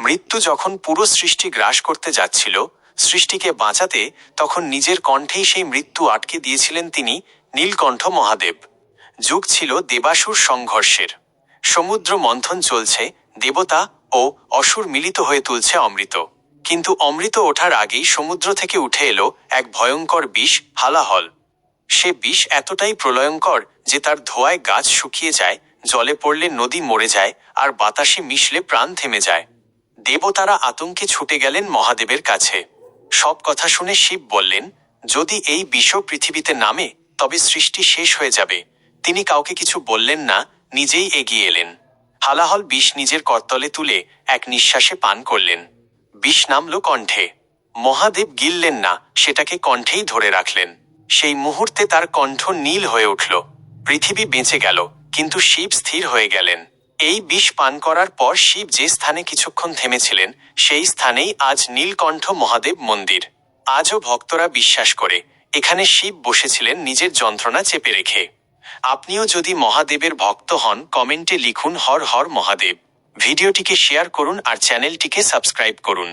মৃত্যু যখন পুরো সৃষ্টি গ্রাস করতে যাচ্ছিল সৃষ্টিকে বাঁচাতে, তখন নিজের কণ্ঠেই সেই মৃত্যু আটকে দিয়েছিলেন তিনি, নীলকণ্ঠ মহাদেব। যুগ ছিল দেবাসুর সংঘর্ষের। সমুদ্র মন্থন চলছে, দেবতা ও অসুর মিলিত হয়ে তুলছে অমৃত। কিন্তু অমৃত ওঠার আগেই সমুদ্র থেকে উঠে এলো এক ভয়ঙ্কর বিষ, হালাহল। সে বিষ এতটাই প্রলয়ঙ্কর যে তার ধোঁয়ায় গাছ শুকিয়ে যায়, জলে পড়লে নদী মরে যায়, আর বাতাসে মিশলে প্রাণ থেমে যায়। দেবতারা আতঙ্কে ছুটে গেলেন মহাদেবের কাছে। সব কথা শুনে শিব বললেন, যদি এই বিষ পৃথিবীতে নামে তবে সৃষ্টি শেষ হয়ে যাবে। তিনি কাউকে কিছু বললেন না, নিজেই এগিয়ে এলেন। হালাহল বিষ নিজের করতলে তুলে এক নিঃশ্বাসে পান করলেন। বিষ নামল কণ্ঠে। মহাদেব গিললেন না, সেটাকে কণ্ঠেই ধরে রাখলেন। সেই মুহূর্তে তার কণ্ঠ নীল হয়ে উঠল। পৃথিবী বেঁচে গেল, কিন্তু শিব স্থির হয়ে গেলেন। এই বিষ পান করার পর শিব যে স্থানে কিছুক্ষণ থেমেছিলেন, সেই স্থানেই আজ নীলকণ্ঠ মহাদেব মন্দির। আজও ভক্তরা বিশ্বাস করে এখানে শিব বসেছিলেন নিজের যন্ত্রণা চেপে রেখে। আপনিও যদি মহাদেবের ভক্ত হন, কমেন্টে লিখুন হর হর মহাদেব। ভিডিওটিকে শেয়ার করুন আর চ্যানেলটিকে সাবস্ক্রাইব করুন।